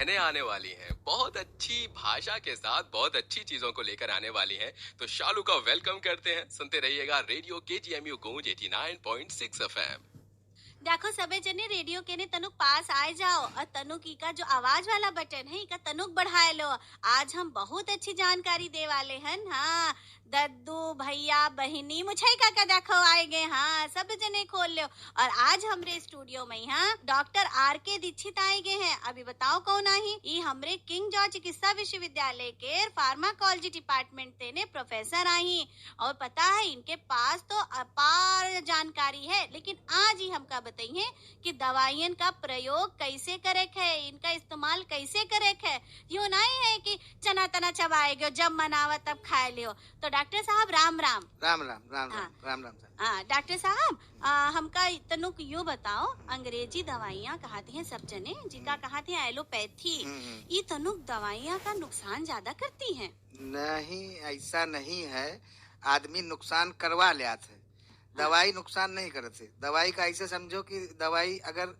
कहने आने वाली हैं, बहुत अच्छी भाषा के साथ बहुत अच्छी चीजों को लेकर आने वाली हैं। तो शालू का वेलकम करते हैं। सुनते रहिएगा रेडियो केजीएमयू गूंज 89.6 एफएम। देखो सबे जने रेडियो के ने तनुक पास आए जाओ और तनुक ई का जो आवाज वाला बटन है इका तनुक बढ़ाए लो। आज हम बहुत अच्छी जानकारी दे वाले हैं। हाँ, दद्दू भैया बहिनी मुझे का देखो आएगे। हाँ, सब जने खोल लो। और आज हमरे स्टूडियो में हाँ डॉक्टर आर के दीक्षित आएगे हैं। अभी बताओ कौन आई? ई हमरे किंग जॉर्ज चिकित्सा विश्वविद्यालय के फार्माकोलॉजी डिपार्टमेंट तेने प्रोफेसर आई। और पता है इनके पास तो अपार जानकारी है, लेकिन आज ही हमका बताइए कि दवाइयन का प्रयोग कैसे करे है, इनका इस्तेमाल कैसे करे है। यूं नहीं है कि चना तना चबाएगे जब मनावा तब खाए लियो। तो डॉक्टर साहब राम राम। राम राम राम हाँ। राम राम राम साहब। हाँ डॉक्टर साहब, हमका तनुक यूँ बताओ, अंग्रेजी दवाइयाँ कहते हैं सब जने, जिनका कहते हैं एलोपैथी, ये तनुक दवाइयाँ का नुकसान ज्यादा करती हैं? नहीं, ऐसा नहीं है। आदमी नुकसान करवा ले आते, दवाई नुकसान नहीं करते। दवाई का ऐसे समझो कि दवाई अगर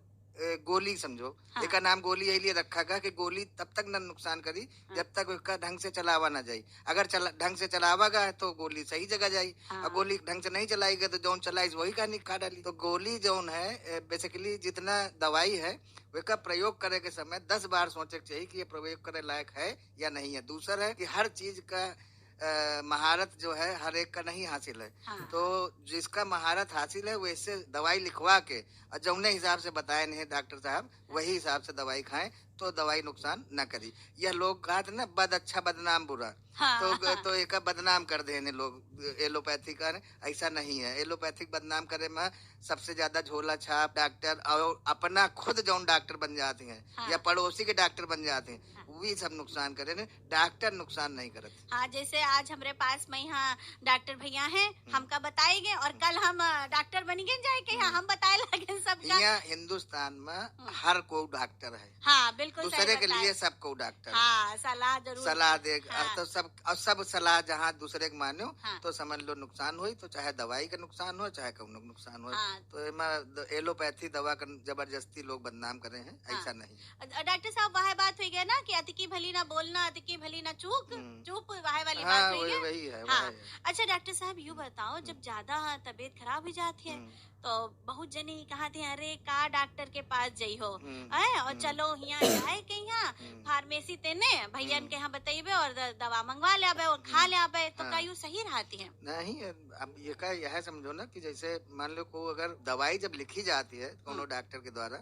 गोली समझो, हाँ। एक नाम गोली यही लिए रखा गया कि गोली तब तक न नुकसान करी जब तक उसका ढंग से चलावा ना जाए। अगर ढंग से चलावागा तो गोली सही जगह जाई। हाँ। और गोली ढंग से नहीं चलाएगा तो जौन चलाई वही कहानी खा डाली। तो गोली जौन है बेसिकली जितना दवाई है उसका प्रयोग करे के समय 10 बार सोचे के चाहिए कि ये प्रयोग करे लायक है या नहीं है। दूसरा है कि हर चीज का महारत जो है हर एक का नहीं हासिल है। हाँ। तो जिसका महारत हासिल है वैसे दवाई लिखवा के और जौने हिसाब से बताए नहीं डॉक्टर साहब वही हिसाब से दवाई खाएं तो दवाई नुकसान न करी। यह लोग कहा था ना, बद अच्छा बदनाम बुरा। हाँ। तो एक बदनाम कर देने लोग एलोपैथी का। ऐसा नहीं है। एलोपैथिक बदनाम करे में सबसे ज्यादा झोला छाप डॉक्टर और अपना खुद जौन डॉक्टर बन जाते हैं। हाँ। या पड़ोसी के डॉक्टर बन जाते हैं। वही सब नुकसान करे ने, डॉक्टर नुकसान नहीं करते। हाँ, जैसे आज हमारे पास में यहाँ डॉक्टर भैया हैं, हमका बताएंगे और कल हम डॉक्टर बनेंगे जाए के यहाँ हम बताए लगे सबका। यहाँ हिंदुस्तान में हर को डॉक्टर है। हाँ बिल्कुल दूसरे के लिए सबको डॉक्टर हाँ, सलाह जरूर सलाह दे। हाँ। तो सब सलाह जहाँ दूसरे के मानो हाँ। तो समझ लो नुकसान हुई, तो चाहे दवाई का नुकसान हो चाहे कौन नुकसान हो। हाँ। तो एलोपैथी दवा का जबरदस्ती लोग बदनाम करे हैं। ऐसा नहीं। डॉक्टर साहब वह बात हुई गया ना कि अतिकी भली ना बोलना अतिकी भली ना चूक चुप वह वाली हाँ, बात हुई वही है। हाँ। अच्छा डॉक्टर साहब यूँ बताओ, जब ज्यादा तबीयत खराब हो जाती है तो बहुत जने कहते हैं अरे का डॉक्टर के पास जाइ हो और चलो यहाँ जाए के यहाँ फार्मेसी तेने भैया के यहाँ बताइबे और दवा मंगवा ले आबे और खा ले आबे। तो का यूँ सही रहती है? नहीं, अब ये का यह समझो ना कि जैसे मान लो को अगर दवाई जब लिखी जाती है कोनो डॉक्टर के द्वारा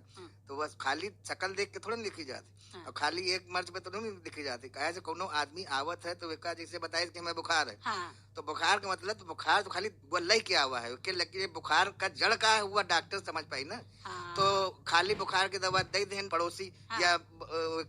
तो बस खाली शक्ल देख के थोड़ा लिखी जाती। और खाली एक मर्ज पे तो नहीं लिखी जाती। कहे से कोनो आदमी आवत है तो एक जैसे बताए कि हमें बुखार है। हाँ। तो बुखार का मतलब तो बुखार तो खाली लई क्या हुआ है के लगे बुखार का जड़ का हुआ डॉक्टर समझ पाई ना। हाँ। तो खाली बुखार की दवा दे दें पड़ोसी हाँ। या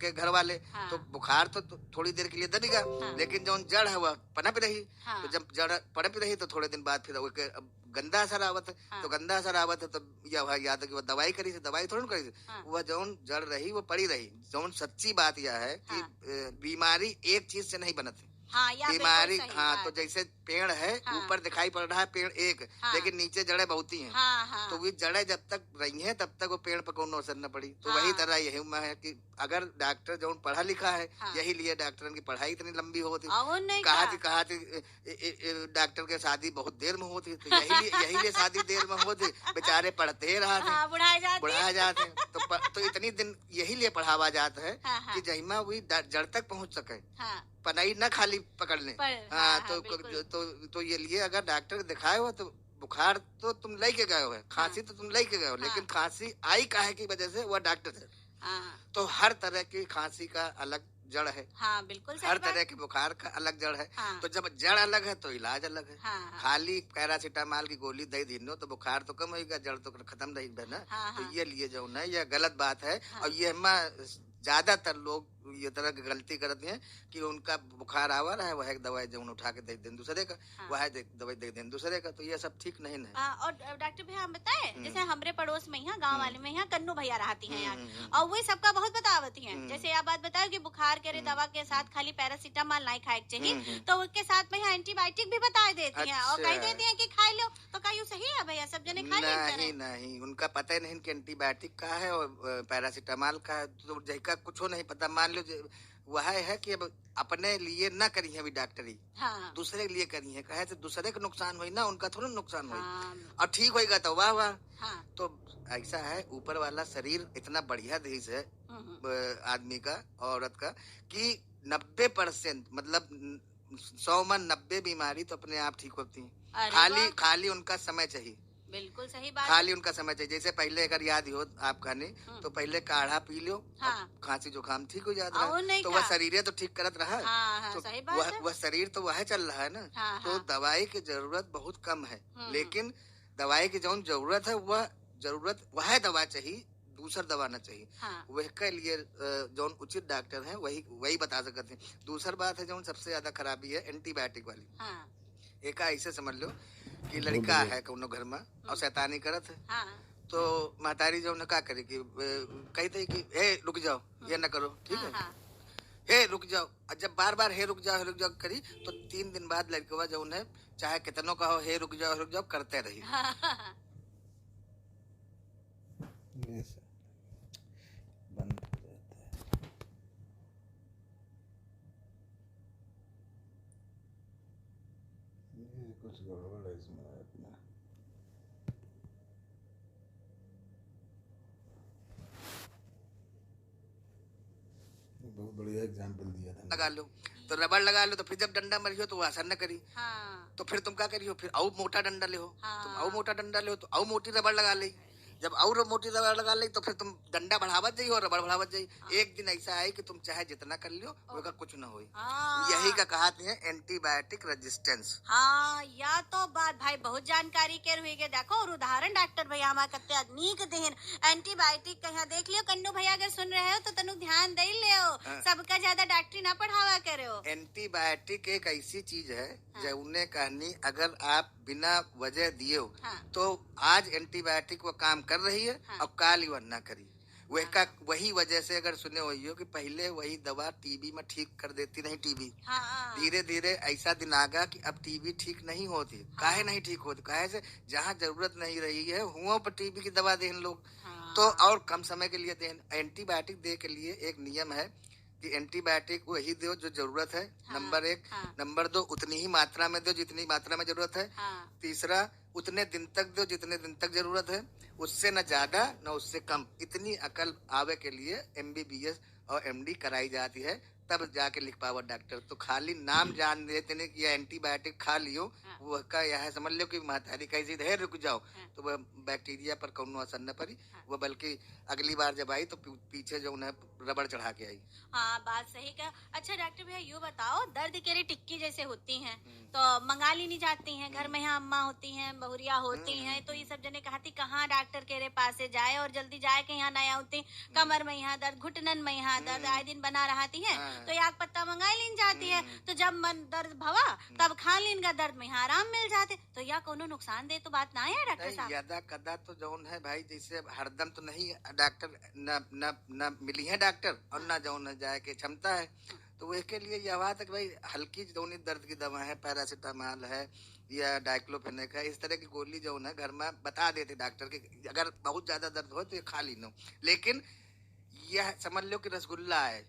के घर वाले हाँ। तो बुखार तो थोड़ी देर के लिए दबेगा। हाँ। लेकिन जो जड़ है वह पनप रही। हाँ। तो जब जड़ पनप रही तो थोड़े दिन बाद फिर गंदा असर आवत है। हाँ। तो गंदा असर आवत है तो याद है कि वो दवाई करी से दवाई थोड़ी करी। हाँ। वह जौन जड़ रही वो पड़ी रही। जौन सच्ची बात यह है कि बीमारी एक चीज से नहीं बनती। हाँ, बीमारी हाँ, तो जैसे पेड़ है हाँ। ऊपर दिखाई पड़ रहा है पेड़ एक हाँ। लेकिन नीचे जड़ें बहुत ही हैं। हाँ, हाँ। तो वो जड़ें जब तक रही हैं तब तक वो पेड़ पर कोनो असर न पड़ी। तो हाँ। वही तरह यही में है कि अगर डॉक्टर जो पढ़ा लिखा है हाँ। यही लिए डॉक्टर की पढ़ाई इतनी लंबी होती। और नहीं कहा थी डॉक्टर के शादी बहुत देर में होती। तो यही लिए शादी देर में होती। बेचारे पढ़ते रहा हाँ, बुढ़ाए जाते तो इतनी दिन यही लिए पढ़ावा जाता है हाँ। कि जहिमा वही जड़ तक पहुँच सके। हाँ। पनाई न खाली पकड़ ले। हाँ, तो ये लिए अगर डॉक्टर दिखाए हो तो बुखार तो तुम लेके गए हो, खांसी तो तुम लेके गए हो। लेकिन खांसी आई काहे की वजह से वह डॉक्टर है। तो हर तरह की खांसी का अलग जड़ है। हाँ, बिल्कुल सही हर बात। तरह के बुखार का अलग जड़ है। हाँ। तो जब जड़ अलग है तो इलाज अलग है। हाँ। खाली पैरासीटामोल की गोली दे दीनो तो बुखार तो कम होगा, जड़ तो खत्म रही है ना। हाँ। तो ये लिए जो है यह गलत बात है। और ये ज्यादातर लोग ये तरह की गलती करती हैं कि उनका बुखार आवा रहा है, वह एक दवाई जो उठा के दे दें दूसरे का, हाँ। वह दवाई दे दें दूसरे का, तो ये सब ठीक नहीं है। और डॉक्टर भैया हम बताए, जैसे हमरे पड़ोस में यहाँ गांव वाले में यहाँ कन्नू भैया रहती हैं यार, और वही सबका बहुत बतावती हैं। जैसे आप बात बताओ कि बुखार के दवा के साथ खाली पैरासीटामोल नहीं खाए चाहिए, तो उसके साथ में यहाँ एंटीबायोटिक भी बता देती हैं और कह देती हैं कि खा लो, तो क्या यूँ सही है भैया? सब जने खा लेते नहीं नहीं, उनका पता ही नहीं कि एंटीबायोटिक का है और पैरासीटामोल का है, तो जैका कुछ नहीं पता। मान लो वह है कि अब अपने लिए ना करी है अभी डॉक्टरी, हाँ। दूसरे के लिए करी है, कहे तो दूसरे का नुकसान हुई ना, उनका थोड़ा नुकसान हुई। हाँ। और ठीक होएगा तो वाह वाह। हाँ। तो ऐसा है, ऊपर वाला शरीर इतना बढ़िया देश है आदमी का, औरत का, कि 90% मतलब 100 में 90 बीमारी तो अपने आप ठीक होती है। खाली उनका समय चाहिए। बिल्कुल सही बात। खाली उनका समय चाहिए। जैसे पहले अगर याद हो आप खाने, तो पहले काढ़ा पी लो, हाँ। खांसी जुकाम ठीक हो जाता है, तो वह शरीर तो ठीक करत रहा। हाँ, तो सही बात है। वह शरीर तो वह चल रहा है ना। हाँ, तो दवाई की जरूरत बहुत कम है, लेकिन दवाई की जो जरूरत है वह दवा चाहिए, दूसरा दवा न चाहिए। हाँ। वह के लिए जो उचित डॉक्टर है वही बता सकते हैं। दूसरी बात है जो सबसे ज्यादा खराबी है एंटीबायोटिक वाली। हाँ। एक ऐसे समझ लो कि लड़का है कौनो घर में और शैतानी करत है, हाँ। तो महतारी जो का करे कि कहते कि हे रुक जाओ, ये न करो, ठीक है, हाँ। हे रुक जाओ। और जब बार बार हे रुक जाओ करी, तो 3 दिन बाद लड़कवा जो है चाहे कितनों का हो हे रुक जाओ करते रही। हाँ। बंद हो जाता है। ये कुछ गड़बड़ है इसमें अपना। बहुत बढ़िया एग्जाम्पल दिया था। लगा लो तो रबड़ लगा लो, तो फिर जब डंडा मरियो तो वो असर न करी। हाँ। तो फिर तुम क्या करियो, फिर और मोटा डंडा ले हो। हाँ। तुम और मोटा डंडा ले हो तो और मोटी रबड़ लगा ली। जब और मोटी रबड़ लगा ली तो फिर तुम डंडा बढ़ावत जाइए और रबड़ बढ़ावत जाइए। एक दिन ऐसा है कि तुम चाहे जितना कर लियो उसका कुछ न होई। हाँ। यही का कहते हैं एंटीबायोटिक रेजिस्टेंस। हाँ, या तो बात भाई बहुत जानकारी के हुई के देखो, और उदाहरण डॉक्टर भैया हमारे कत्ते अदनीक देहन एंटीबायोटिक कहाँ देख लियो। कन्नू भैया अगर सुन रहे हो तो तनु ध्यान दे लियो, सबका ज्यादा डॉक्टरी ना पढ़ावा करो। एंटीबायोटिक एक ऐसी चीज है जो उन्हें कहनी अगर आप बिना वजह दिए हो, हाँ। तो आज एंटीबायोटिक वो काम कर रही है, हाँ। और काल वह ना करी। वही वजह से अगर सुने हुई हो कि पहले वही दवा टीबी में ठीक कर देती नहीं टीबी। हाँ। धीरे धीरे ऐसा दिन आ गया कि अब टीबी ठीक नहीं होती। काहे नहीं ठीक होती? काहे से जहाँ जरूरत नहीं रही है हुआ पर टीबी की दवा देन लोग। हाँ। तो और कम समय के लिए देन एंटीबायोटिक दे के लिए एक नियम है कि एंटीबायोटिक वही दो जो जरूरत है। हाँ। नंबर 1। हाँ। नंबर 2, उतनी ही मात्रा में दो जितनी मात्रा में जरूरत है। हाँ। तीसरा, उतने दिन तक दो जितने दिन तक जरूरत है, उससे न ज्यादा न उससे कम। इतनी अकल आवे के लिए MBBS और MD कराई जाती है, तब जाके लिख पावा डॉक्टर। तो खाली नाम जान देते नहीं कि एंटीबायोटिक खा लियो, वो का यह है समझ लो कि महतारी कैसी है रुक जाओ, तो वह बैक्टीरिया पर कौनो असर न पड़ी। वो बल्कि अगली बार जब आई तो पीछे जो उन्हें रबड़ चढ़ा के आई। हाँ, बात सही का। अच्छा डॉक्टर भैया यूँ बताओ, दर्द के लिए टिक्की जैसे होती हैं तो मंगा ली नहीं जाती हैं, घर में यहाँ अम्मा होती हैं, बहुरिया होती हैं, तो ये सब जने कहती कहाँ डॉक्टर के पास से जाए और जल्दी जाए के यहाँ नया होती, कमर में यहाँ दर्द, घुटनन में यहाँ दर्द आए दिन बना रहती है, तो याक पत्ता मंगा लीन जाती है, तो जब मन दर्द भवा तब खा लीन का दर्द में यहाँ आराम मिल जाते, तो यह कोनो नुकसान दे तो बात ना है डॉक्टर साहब? यदा कदा तो जौन है भाई, जैसे हरदम तो नहीं डॉक्टर न मिली है डॉक्टर और न जौन जाए के क्षमता है, तो वो के लिए यह बात है कि भाई हल्की जौनी दर्द की दवा है, पैरासीटामोल है या डाइक्लोफेनेक है, इस तरह की गोली जो है घर में बता देते डॉक्टर के, अगर बहुत ज्यादा दर्द हो तो ये खा ली लो। लेकिन यह समझ लो कि रसगुल्ला है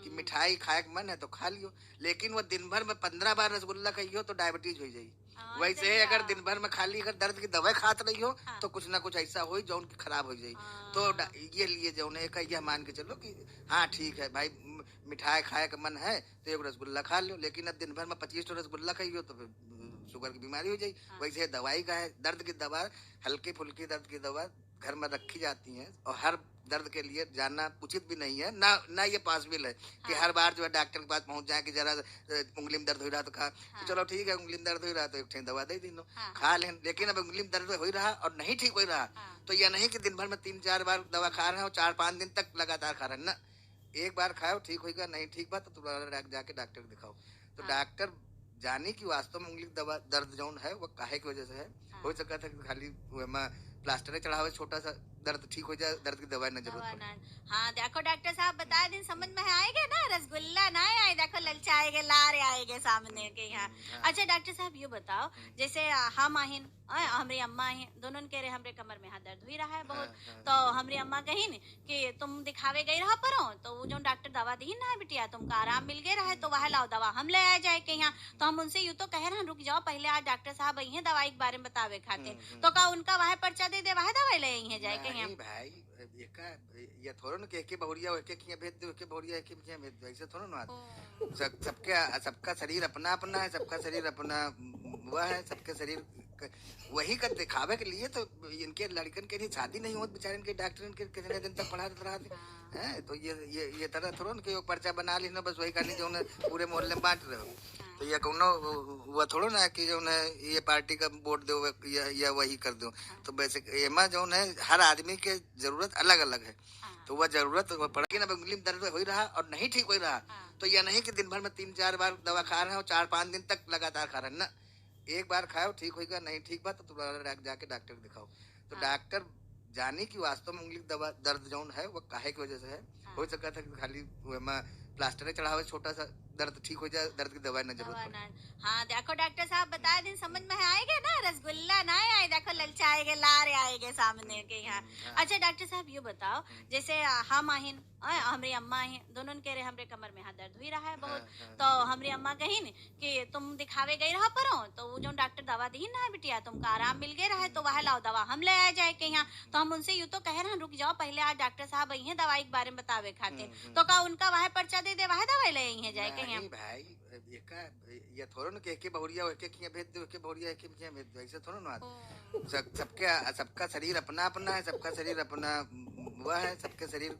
कि मिठाई खाए का मन है तो खा लियो, लेकिन वो दिन भर में 15 बार रसगुल्ला खाइयो तो डायबिटीज हो जाएगी। वैसे ही अगर दिन भर में खाली अगर दर्द की दवाई खाते रही हो तो कुछ ना कुछ ऐसा हो जो उनकी खराब हो जाएगी। तो ये लिए जो यह मान के चलो कि हाँ ठीक है भाई, मिठाई खाए का मन है तो एक रसगुल्ला खा लो, लेकिन अब दिन भर में 25 रसगुल्ला खाइयो तो फिर शुगर की बीमारी हो जाएगी। वैसे दवाई का है, दर्द की दवा, हल्की फुल्की दर्द की दवा घर में रखी जाती हैं, और हर दर्द के लिए जाना उचित भी नहीं है, ना ये पॉसिबल है कि हर बार जो है डॉक्टर के पास पहुंच जाए कि जरा उंगली में दर्द हो रहा तो कहा कि चलो ठीक है उंगली में दर्द हो रहा तो एक दवा दे दी लो, खा लें। लेकिन अब उंगली में दर्द हो रहा और नहीं ठीक हो रहा तो यह नहीं कि दिन भर में 3-4 बार दवा खा रहे हैं और 4-5 दिन तक लगातार खा रहे हैं ना, एक बार खाओ ठीक होगा, नहीं ठीक बा तो दोबारा जाके डॉक्टर को दिखाओ। तो हाँ। डॉक्टर जानी कि वास्तव में उंगली दवा दर्द जौन है वो काहे की वजह से है। हाँ। हो सकता था कि खाली प्लास्टर चढ़ावे छोटा सा दर्द ठीक हो जाए, दर्द की दवाई न जरूरत दवा पड़े। ना। हाँ देखो डॉक्टर साहब बता दिन समझ में आएगा ना, रसगुल्ला ना आए देखो ललचाएंगे लारे आएंगे सामने के यहाँ। हाँ। अच्छा डॉक्टर साहब ये बताओ, जैसे हम आहिन हमारी अम्मा आहिन दोनों के रे हमरे कमर में हाथ दर्द हुई रहा है बहुत। हाँ, तो हमारी अम्मा कही न कि तुम दिखावे गई रहा परो, तो वो जो डॉक्टर दवा दी ना है बिटिया तुमको आराम मिल गया रहा है, तो वह लाओ दवा हम ले आ जाए के यहाँ। तो हम उनसे यूँ तो कह रहे हैं रुक जाओ पहले आज डॉक्टर साहब आई हैं दवाई के बारे में बतावे खातिर। तो का उनका वह पर्चा दे दे वह दवाई ले आई है जाए के यहाँ। नहीं भाई, ये थोड़ा ना कि एक बहुरिया एक यहाँ भेज दो, एक बहुरिया एक यहाँ भेज दो, ऐसे थोड़ा ना आता। सबका शरीर अपना अपना है, सबका शरीर अपना हुआ है, सबके शरीर वही का दिखावे के लिए तो इनके लड़कन के लिए शादी नहीं होती बेचारे, इनके डॉक्टर इनके कितने दिन तक पढ़ा रहा है। तो ये तरह थोड़ा ना कि पर्चा बना ली ना बस वही करनी जो पूरे मोहल्ले में बांट रहे हो। तो ये कौनो वो थोड़ा ना कि जो है ये पार्टी का वोट दो या वही कर दो। तो बेसिक एमा जो है हर आदमी के जरूरत अलग अलग है। तो वह जरूरत पड़ेगी ना, उंगली में दर्द हो रहा और नहीं ठीक हो रहा तो यह नहीं कि दिन भर में 3-4 बार दवा खा रहे हैं और 4-5 दिन तक लगातार खा रहे हैं ना। एक बार खाओ ठीक होगा, नहीं ठीक बा तो दोबारा जाके डॉक्टर को दिखाओ। तो डॉक्टर जानी कि वास्तव में उंगली दवा दर्द जौन है वो काहे की वजह से है। हो सकता था कि खाली प्लास्टर चढ़ावे छोटा सा दर्द ठीक हो जाए, दर्द की दवाई न जरूरत पड़े। हाँ देखो डॉक्टर साहब बता दिन समझ में आएगा ना, रसगुल्ला ना आए देखो ललचाएंगे लारे आएंगे सामने के यहाँ। अच्छा डॉक्टर साहब ये बताओ, जैसे हम आहिन हमारी अम्मा आहिन दोनों के रे हमरे कमर में हाथ दर्द हुई रहा है बहुत। तो हमारी अम्मा कही न कि तुम दिखावे गई रहा परो, तो वो जो डॉक्टर दवा दी ना है बिटिया तुमको आराम मिल गया रहा है, तो वह लाओ दवा हम ले आ जाए के यहाँ। तो हम उनसे यूँ तो कह रहे हैं रुक जाओ पहले आज डॉक्टर साहब आई हैं दवाई के बारे में बतावे खातिर। तो का उनका वह पर्चा दे दे वह दवाई ले आई है जाए के यहाँ। नहीं भाई, ये थोड़ा ना कि एक बहुरिया एक यहाँ भेज दो, एक बहुरिया एक यहाँ भेज दो, ऐसे थोड़ा ना आता। सबका शरीर अपना अपना है, सबका शरीर अपना हुआ है, सबके शरीर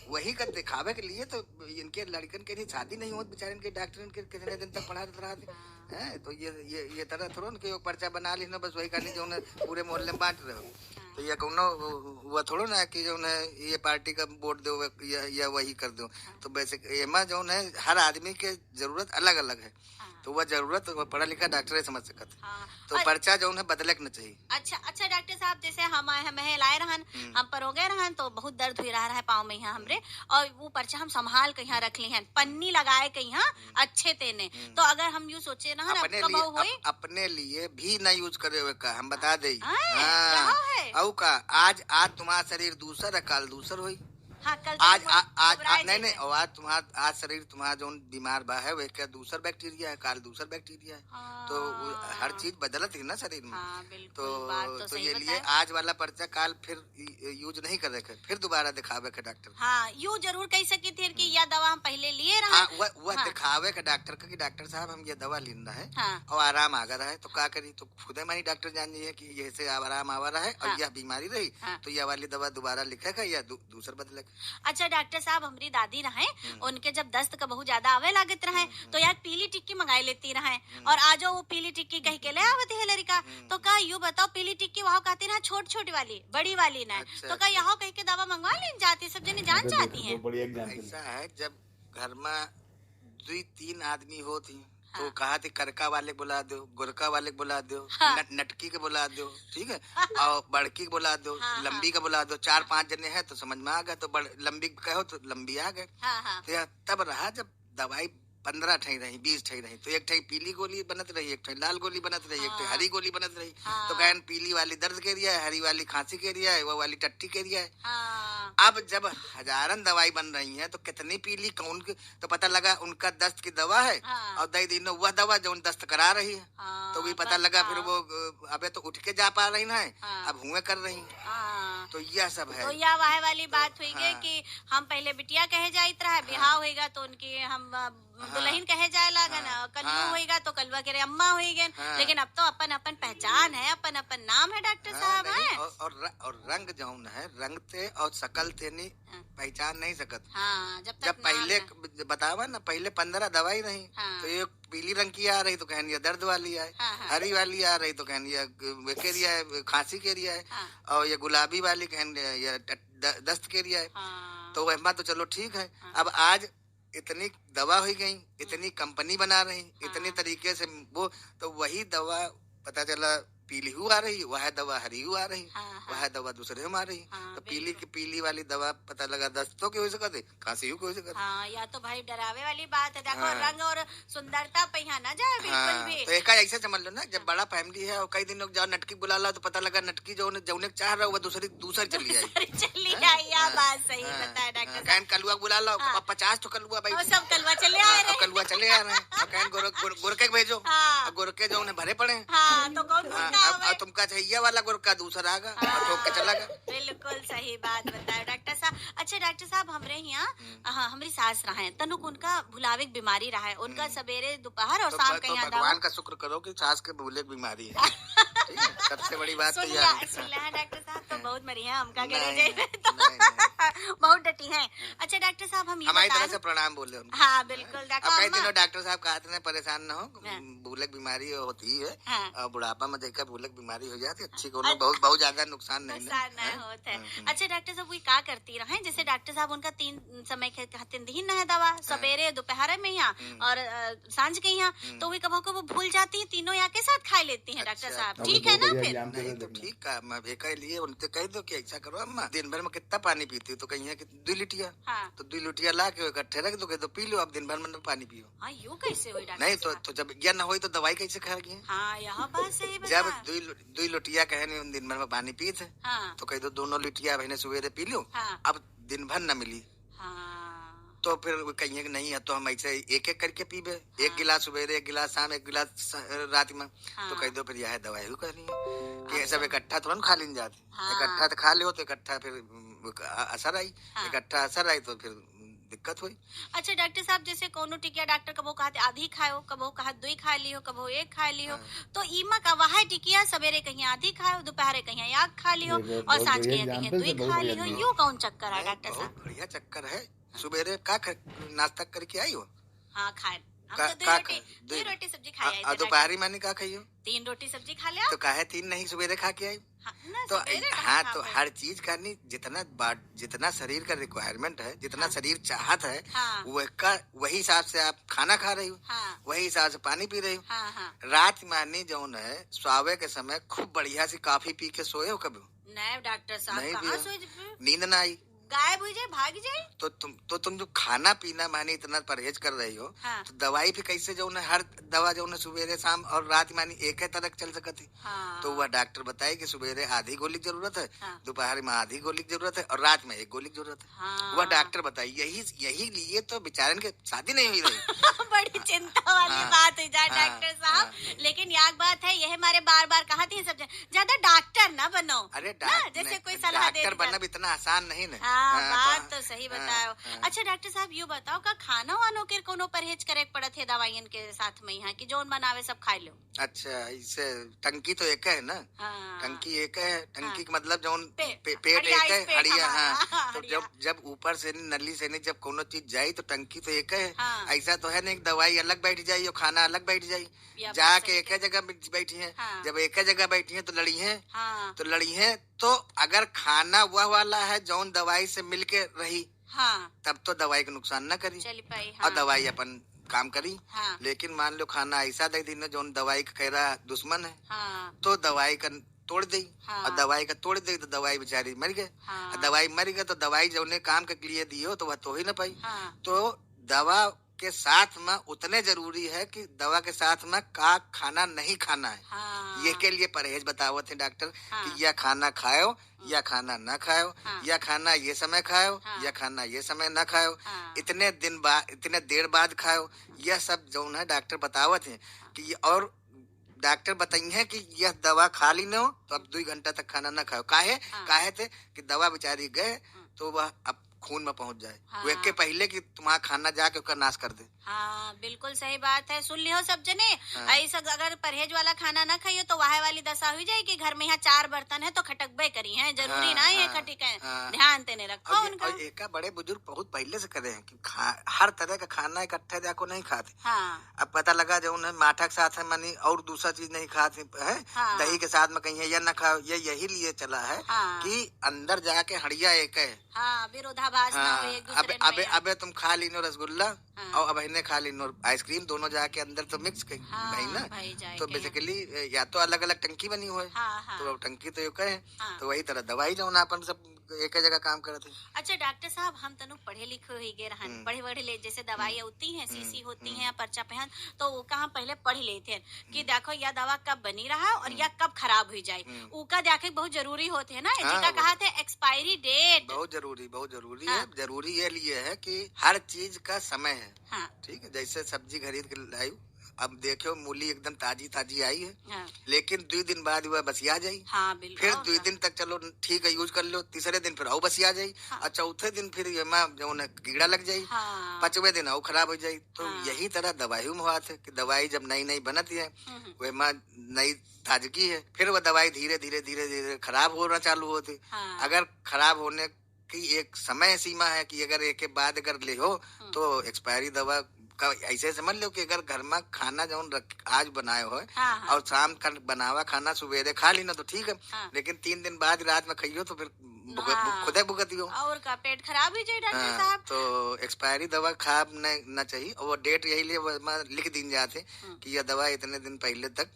वही का दिखावे के लिए तो इनके लड़कन के लिए शादी नहीं होती बेचारे, इनके डॉक्टर इनके कितने दिन तक पढ़ा रहा है। तो ये तरह थोड़ा ना कि पर्चा बना ली ना बस वही करनी जो पूरे मोहल्ले में बांट रहे हो। तो ये कौनो वो थोड़ा ना कि जो है ये पार्टी का वोट दो या वही कर दो। तो बेसिक एमा जो है हर आदमी के जरूरत अलग अलग है। तो वह जरूरत पढ़ा लिखा डॉक्टर समझ सकता है। तो पर्चा जो है बदले के न चाहिए। अच्छा डॉक्टर साहब जैसे हम लाए रहन हम परो गए रहन तो बहुत दर्द हुई रहा है पाँव में यहाँ हमरे, और वो पर्चा हम संभाल के यहाँ रख ली है पन्नी लगाए के यहाँ अच्छे तेने। तो अगर हम यूँ सोचे ना अपने लिए भी न यूज करे हुए का हम बता दे का आज तुम्हारा शरीर दूसर है काल दूसर हुई। हाँ, आज नहीं और आज शरीर तुम्हारा जो बीमार बा है वह क्या दूसर बैक्टीरिया है, काल दूसर बैक्टीरिया है। तो हर चीज बदलत है ना शरीर में। तो ये लिए आज वाला पर्चा काल फिर यूज नहीं कर रखे, फिर दोबारा दिखावे के डॉक्टर। हाँ यू जरूर कह सकी थी कि यह दवा हम पहले लिए रहा। वह दिखावे के डॉक्टर का कि डॉक्टर साहब हम ये दवा लेना है और आराम आ रहा है तो क्या करी। तो खुद ही डॉक्टर जान है कि ये से आराम आ रहा है और यह बीमारी रही तो यह वाली दवा दोबारा लिखेगा या दूसर बदलेगा। अच्छा डॉक्टर साहब हमारी दादी रहे उनके जब दस्त का बहुत ज्यादा आवे लागत रहे तो यार पीली टिक्की मंगाई लेती रहे और आज वो पीली टिक्की कह के ले आवती है लड़का। तो का यू बताओ पीली टिक्की वहाँ कहती ना छोट छोटी वाली बड़ी वाली ना। तो का यहाँ कह के दवा मंगवा लेनी जाती सब जने जान चाहती है। ऐसा है जब घर में 2-3 आदमी होती तो कहा थी करका वाले बुला दो, गोरका वाले बुला दो, नटकी के बुला दो, ठीक है, और बड़की के बुला दो, लंबी का बुला दो। 4-5 जने हैं तो समझ में आ गए। तो लंबी कहो तो लंबी आ गए। तो तब रहा जब दवाई 15 ठई रही 20 ठई रही तो एक ठई पीली गोली बनत रही, एक ठई लाल गोली बनत रही, एक ठई हरी गोली बनत रही। तो कहन पीली वाली दर्द के रिया है, हरी वाली खांसी के रिया है, वो वाली टट्टी के रिया है। अब जब हजारन दवाई बन रही है तो कितनी पीली कौन की तो पता लगा उनका दस्त की दवा है और दई दिनों वह दवा जो दस्त करा रही है। तो भी पता लगा फिर वो अबे तो उठ के जा पा रही ना है अब हुए कर रही। तो यह सब है। तो यह वह वाली बात हुई गई कि हम पहले बिटिया कहे जाइत रहा बिहाव होएगा तो उनकी हम दुल्हन कहे जाए लागन कल्लू होएगा तो कलवा के अम्मा होई गन। लेकिन अब तो अपन अपन पहचान है, अपन अपन नाम है डॉक्टर साहब है। और रंग जौन है रंग ते और शकल ते नहीं पहचान नहीं सकत। जब पहले बतावा ना पहले 15 दवाई नहीं तो एक पीली रंग की आ रही तो कहन ये दर्द वाली है, हरी वाली आ रही तो कहन ये वेकेरिया है खांसी के रिया है, और ये गुलाबी वाली कहन ये दस्त के रिया है। तो वह तो चलो ठीक है। हाँ। अब आज इतनी दवा हो गई, इतनी कंपनी बना रही, इतनी हाँ। तरीके से वो, तो वही दवा पता चला पीली आ रही, वह दवा हरी आ रही, हाँ, वह दवा दूसरे में आ रही। हाँ, तो बिल्कुल। पीली वाली दवा पता लगा दस्तों की हो सकते, खांसी की हो सकते। हाँ, या तो भाई डरावे वाली बात है। देखो हाँ। रंग और सुंदरता पे यहाँ ना जाए बिल्कुल हाँ, भी। तो एक ऐसे समझ लो ना, जब बड़ा फैमिली है और कई दिन लोग जाओ नटकी बुला ला, तो पता लगा नटकी जो जौने चाह रहा है, वह दूसरी चली आई। चली हाँ, आई, या हाँ, बात सही हाँ, बताया डॉक्टर हाँ, साहब। कहन कलुआ बुला लो, हाँ। अब 50 तो कलुआ भाई, और सब कलवा चले आए रहे। कलुआ चले आ रहे हैं, और कहन गोरके के भेजो, हाँ। और गोरके जो उन्हें भरे पड़े हैं। हाँ, तो कौन हाँ, गुरका अब हवे? तुमका चाहिए वाला गोरका दूसरा आगा और ठोक के चला गया। बिल्कुल सही बात बताया डॉक्टर साहब। अच्छा डॉक्टर साहब, हमरे यहाँ हाँ, हमारी सास रहा है तनुक, उनका भुलावे की बीमारी रहा है, उनका सवेरे दोपहर और शाम तो के यहाँ भगवान का शुक्र करो कि सास के भूले की बीमारी है। ठीक है, सबसे बड़ी बात तो सुन यह लिया है। सुन लिया है डॉक्टर साहब, तो बहुत बढ़िया हमका नहीं, करे नहीं, जाए नहीं, बहुत डटी है। अच्छा डॉक्टर साहब, हम ये हमारी तरफ बताएं। से प्रणाम बोले उनको। हाँ बिल्कुल अब देखो कई अम्मा। दिनों डॉक्टर साहब कहते हैं परेशान न हो, हाँ। भूलक बीमारी होती है, हाँ। और बुढ़ापा में देखकर भूलक बीमारी हो जाती है, अच्छी को बहुत बहुत ज्यादा नुकसान नहीं नुकसान है। न होत है। हम्म। अच्छा डॉक्टर साहब, वही का करती रहे, जैसे डॉक्टर साहब उनका 3 समय के खातिर दी न है दवा, सवेरे दोपहर में यहाँ और सांझ के यहाँ, तो वही कभी कभी भूल जाती है, तीनों यहाँ के साथ खा लेती हैं डॉक्टर अच्छा, साहब, तो ठीक वो है ना बढ़िया फिर? एग्जाम दे नहीं रहे तो देखना। ठीक है, मैं बेका लिए उनसे कह दो कि ऐसा करो अम्मा, दिन भर में कितना पानी पीती हो, तो कहीं है कि 2 लिटिया, हाँ तो 2 लिटिया ला के इकट्ठे रख दो, कह दो पी लो, अब दिन भर में पानी पियो। हाँ, यूँ कैसे हुई डॉक्टर नहीं साहब? तो जब यह न हुई तो दवाई कैसे खाएगी? हाँ, यह बात सही जब बता। 2 लोटिया कहे नहीं दिन भर में पानी पी थे, हाँ तो कह दो दोनों लिटिया बहने सवेरे पी लो, हाँ अब दिन भर न मिली, हाँ तो फिर वो कहिए कि नहीं है तो हम ऐसे एक एक करके पीबे, हाँ। 1 गिलास सुबह, 1 गिलास शाम, 1 गिलास रात में, हाँ। तो कह दो फिर यह दवाई भी करनी है कि अच्छा। सब इकट्ठा तुरंत खा ली जाती। हाँ। इकट्ठा तो खा लियो तो इकट्ठा फिर असर आई, हाँ। इकट्ठा असर आई तो फिर दिक्कत हुई। अच्छा डॉक्टर साहब, जैसे कोनो टिकिया डॉक्टर कबो कहते आधी खाओ, कबो कहा 2 खा लियो, कबो 1 खा लियो, तो इमा का वह टिकिया सवेरे कहीं आधी खाओ, दोपहर कहीं 1 खा लियो ये बहुत- और बहुत सांझ के बढ़िया कहीं example 2 से, बहुत खा बढ़िया लियो, example। यूँ कौन चक्कर है नहीं, डॉक्टर बहुत साहब? बढ़िया चक्कर है। सुबेरे का नाश्ता करके आई हो, हाँ खाए, हम का- तो 2 का- रोटी दो- 2 रोटी सब्जी खाई आई और थे दोपहरी मैंने का खाई हो, 3 रोटी सब्जी खा लिया। तो काहे 3 नहीं सुबेरे खा के आई? हाँ, ना तो सवेरे कहाँ हाँ, खा तो पाए? हर चीज करनी, जितना शरीर का रिक्वायरमेंट है, जितना हाँ। शरीर चाहत है, हाँ वही हिसाब से आप खाना खा रही हो, हाँ वही हिसाब से पानी पी रही हो। हाँ हाँ। रात मानी जौन है सोवे के समय खूब बढ़िया सी कॉफी पी के सोए हो कभी? नहीं डॉक्टर साहब, नहीं कहाँ भी सो नींद ना आई, गायब हो जाए, भाग जाए। तो तुम जो खाना पीना मानी इतना परहेज कर रही हो, हाँ तो दवाई भी कैसे जो है, हर दवा जो है सुबेरे शाम और रात मानी एक ही तरह चल सकती। हाँ तो वह डॉक्टर बताए कि सुबेरे आधी गोली की जरूरत है, हाँ। दोपहर में आधी गोली की जरूरत है और रात में 1 गोली की जरूरत है। हाँ वह डॉक्टर बताई, यही लिए तो बेचारन के शादी नहीं हुई रही। बड़ी चिंता वाली हाँ, बात है जा हाँ, डॉक्टर साहब। हाँ। लेकिन याक बात है, यह हमारे बार बार कहती है सब ज्यादा डॉक्टर ना बनो। अरे ना, जैसे कोई सलाह दे डॉक्टर दी बनना भी इतना आसान नहीं ना। हाँ, बात तो तो सही हाँ, बताओ। हाँ। अच्छा डॉक्टर साहब, यू बताओ का खाना वानों के कोनो परहेज करे के पड़त है दवाइयन के साथ में यहाँ की जोन बनावे सब खा लो? अच्छा, इसे टंकी तो एक है ना, हाँ टंकी एक है, टंकी हाँ। का मतलब जौन पेट पेट हड़िया, एक है, इस पेट हड़िया। हमारा, हाँ, तो हड़िया। जब ऊपर से नहीं, नली से नहीं, जब कोनो चीज जाई तो टंकी तो एक है। हाँ। ऐसा तो है नहीं कि दवाई अलग बैठ जाई और खाना अलग बैठ जाई, या बात जाके सही एक ही जगह बैठी है। हाँ। जब एक ही जगह बैठी है तो लड़ी है, हाँ तो लड़ी है, तो अगर खाना वह वाला है जौन दवाई से मिलके रही, हाँ तब तो दवाई का नुकसान न करी चली पाई। और हाँ दवाई अपन काम करी। हाँ लेकिन मान लो खाना ऐसा दे दी ना जौन दवाई का कह रहा दुश्मन है, हाँ तो दवाई का तोड़ दी, हाँ। और दवाई का तोड़ दी तो दवाई बेचारी मर गए। हाँ। और दवाई मर गए तो दवाई जौने काम के लिए दियो तो वह तो ही ना पाई। हाँ तो दवा के साथ में उतने जरूरी है कि दवा के साथ में का खाना नहीं खाना है। हाँ ये के लिए परहेज बतावत है डॉक्टर हाँ। कि या खाना खाओ या खाना ना खाओ, हाँ। या खाना ये समय खाओ हाँ। या खाना ये समय ना खाओ, हाँ। इतने दिन बाद, इतने देर बाद खाओ। यह सब जो है डॉक्टर बतावत है कि और डॉक्टर बताइए कि यह दवा खा ली न हो तो अब 2 घंटा तक खाना ना खाओ। हाँ। काहे थे कि दवा बेचारी गए तो वह अब खून में पहुंच जाए, हाँ। वे के पहले कि तुम्हारा खाना जाके उसका नाश कर दे। हाँ बिल्कुल सही बात है। सुन लियो सब जने, हाँ। ऐसा अगर परहेज वाला खाना ना खाइयो तो वाहे वाली दशा हुई जाए कि घर में यहाँ 4 बर्तन है तो खटकबे करी है, जरूरी हाँ, ना है हाँ, खटिक है। हाँ। ध्यान देने रखो उनका। और एक बड़े बुजुर्ग बहुत पहले से करे हैं कि हर तरह का खाना इकट्ठा जाको नहीं खाते। हाँ अब पता लगा जो उन्हें माठा के साथ है मानी और दूसरा चीज नहीं खाते है, हाँ। दही के साथ में कहीं है या ना खाओ, ये यही लिए चला है हाँ। कि अंदर जाके हड़िया एक है। हाँ विरोधाभास विश्वास ना हो हाँ एक अबे दूसरे अबे में। अबे तुम खा लीनो रसगुल्ला हाँ। और अब इन्हें खा लीनो आइसक्रीम, दोनों जाके अंदर तो मिक्स कहीं हाँ, भाई ना। भाई जाए तो के यहाँ। बेसिकली या तो अलग अलग टंकी बनी हुई है, हाँ हाँ तो टंकी तो एक है, हाँ। तो वही तरह दवाई जो ना अपन सब एक ही जगह काम करते हैं। अच्छा डॉक्टर साहब, हम तनु पढ़े लिखे ही गे रहन, पढ़े वढ़े ले, जैसे दवाइयाँ होती हैं, शीशी होती हैं, पर्चा पहन, तो वो कहाँ पहले पढ़ लेते हैं कि देखो यह दवा कब बनी रहा और यह कब खराब हो जाए, उका देखे बहुत जरूरी होते है ना। हाँ, जिका वो- कहा थे एक्सपायरी डेट। बहुत जरूरी हाँ। है। जरूरी ये लिए है कि हर चीज का समय है। हाँ ठीक है, जैसे सब्जी खरीद के लाई, अब देखो मूली एकदम ताजी ताजी आई है, हाँ लेकिन 2 दिन बाद वह बसिया जाई। हाँ बिल्कुल। फिर और 2 का? दिन तक चलो ठीक है यूज कर लो, तीसरे दिन फिर और बसिया जाई, हाँ। और चौथे दिन फिर ये में जो है कीड़ा लग जाई, हाँ 5वें दिन और खराब हो जाई। तो हाँ। यही तरह दवाई में हुआ थे कि दवाई जब नई नई बनती है, हम्म, वे में नई ताजगी है, फिर वह दवाई धीरे धीरे धीरे धीरे खराब होना चालू होती। हाँ अगर खराब होने की एक समय सीमा है कि अगर एक के बाद अगर ले हो तो एक्सपायरी दवा का ऐसे समझ लो कि अगर घर में खाना जो आज बनाए हो हाँ हाँ और शाम का बनावा खाना सवेरे खा ली ना तो ठीक है, हाँ। लेकिन 3 दिन बाद रात में खाइयो तो फिर हाँ। खुदे भुगती हो। और का पेट खराब ही जाए डॉक्टर हाँ, साहब। तो एक्सपायरी दवा खराब न चाहिए, और वो डेट यही लिए वो में लिख दी जाते कि यह दवा इतने दिन पहले तक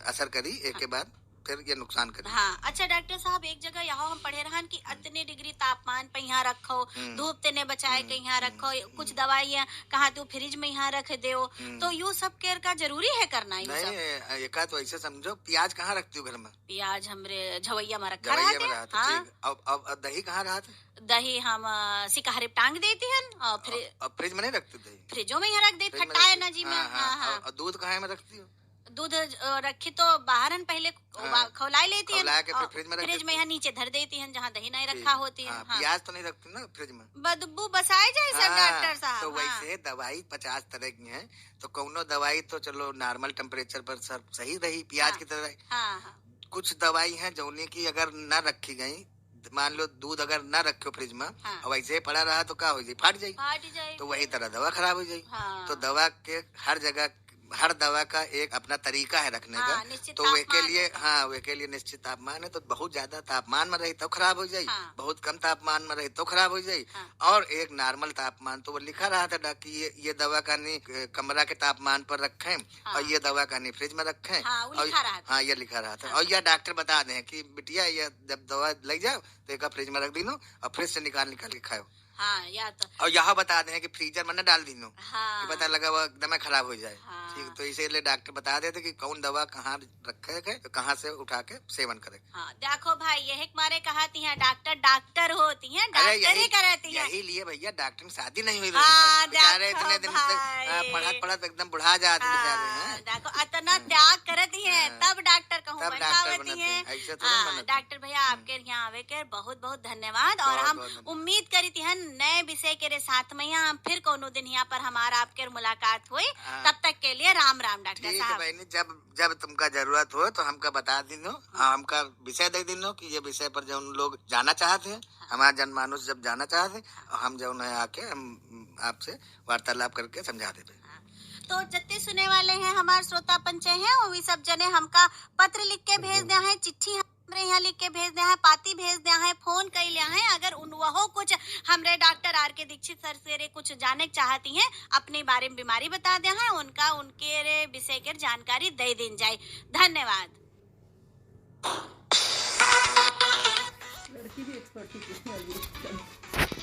असर करी, एक के बाद फिर ये नुकसान करी। हाँ अच्छा डॉक्टर साहब, एक जगह यहाँ हम पढ़े रहन कि इतने डिग्री तापमान पे यहाँ रखो, धूप तेने बचाए के यहाँ रखो, कुछ दवाइयाँ कहा तू फ्रिज में यहाँ रख दो, तो यू सब केयर का जरूरी है करना। यू सब नहीं एक तो ऐसे समझो, प्याज कहाँ रखती हो घर में? प्याज हमरे झवैया में रखा जवैया में रहते। रहा था, हाँ ठीक। अब दही कहाँ रहा था? दही हम सिकारे में टांग देती हन और फिर अब फ्रिज में नहीं रखती दही? फ्रिजों में यहाँ रख दे, फ्रिज में खटाए रखती- ना जी में। हाँ, हाँ हाँ और दूध कहाँ में रखती हो? दूध रखी तो बाहर पहले हाँ। खौलाई लेती है, खौला के फिर फ्रिज में रख फ्रिज देती में यहाँ नीचे धर देती है जहाँ दही नहीं ठीक। रखा होती है। हाँ, हाँ। प्याज तो नहीं रखती ना फ्रिज में? बदबू बसाए जाए सब हाँ, डॉक्टर साहब। तो वैसे दवाई 50 तरह की है, तो कौनो दवाई तो चलो नॉर्मल टेम्परेचर पर सब सही रही, प्याज हाँ। की तरह। हाँ हाँ कुछ दवाई है जौनी की अगर न रखी गई, मान लो दूध अगर न रखो फ्रिज में हाँ। और वैसे ही पड़ा रहा तो क्या हो जाए, फाट जाए। फाट जाए। तो वही तरह दवा खराब हो जाए। हाँ। तो दवा के हर जगह, हर दवा का एक अपना तरीका है रखने हाँ, का। निश्चित तो वे के तापमान लिए है। हाँ वे के लिए निश्चित तापमान है, तो बहुत ज्यादा तापमान में रही तो खराब हो जाए, हाँ। बहुत कम तापमान में रही तो खराब हो जाए। हाँ। और एक नॉर्मल तापमान तो वो लिखा रहा था कि ये दवा का नहीं कमरा के तापमान पर रखें, हाँ। और ये दवा का नहीं फ्रिज में रखें। हाँ, वो और लिखा रहा था। हाँ ये लिखा रहा था। हाँ। और यह डॉक्टर बता दें कि बिटिया ये जब दवा ले जाओ तो एक फ्रिज में रख दी नो और फ्रिज से निकाल के खाओ। हाँ या तो और यहाँ बता दें कि फ्रीजर में न डाल दी नो, हाँ पता लगा वो एकदम खराब हो जाए। हाँ। ठीक, तो इसीलिए डॉक्टर बता देते कि कौन दवा कहाँ रखे है, तो कहाँ से उठा के सेवन करे। हाँ देखो भाई, यही मारे कहती हैं डॉक्टर डॉक्टर होती हैं, अरे डॉक्टर ही करती हैं। यही लिए भैया डॉक्टर में शादी नहीं हुई। हाँ, बेचारे देखो इतने दिन भाई। से पढ़त पढ़त एकदम बुढ़ा जाते बेचारे हाँ, हैं। देखो इतना त्याग करती हैं, हाँ। तब डॉक्टर कहूँ तब बन डॉक्टर पावती बनते हैं। हैं, ऐसे थोड़ी हाँ, बनते। डॉक्टर भैया आपके यहाँ आवे के बहुत बहुत धन्यवाद, और बहुत हम बहुत धन्यवाद। उम्मीद करी थी हन नए विषय के साथ में यहाँ हम फिर कोनो दिन यहाँ पर हमारा आपके मुलाकात हुई। हाँ। तब तक के लिए राम राम डॉक्टर ठीक है साहब। बहनी, जब जब तुमका जरूरत हो तो हमका बता दिनो, हमका विषय दे दिनो कि ये विषय पर जो लोग जाना चाहते हैं, हमारा जनमानुष जब जाना चाहते हैं, हम जो है आके हम आपसे वार्तालाप करके समझा देते। तो जितने सुने वाले हैं हमारे श्रोता पंचे हैं, वो भी सब जने हमका पत्र लिख के भेज दिया है, चिट्ठी हमरे यहाँ लिख के भेज दिया है, पाती भेज दिया है, फोन कर लिया है। अगर उन वहो कुछ हमरे डॉक्टर आर के दीक्षित सर से कुछ जानने चाहती हैं, अपने बारे में बीमारी बता दिया है, उनका उनके विषय के जानकारी दे दी जाए। धन्यवाद। लड़की भी एक्सपर्ट थी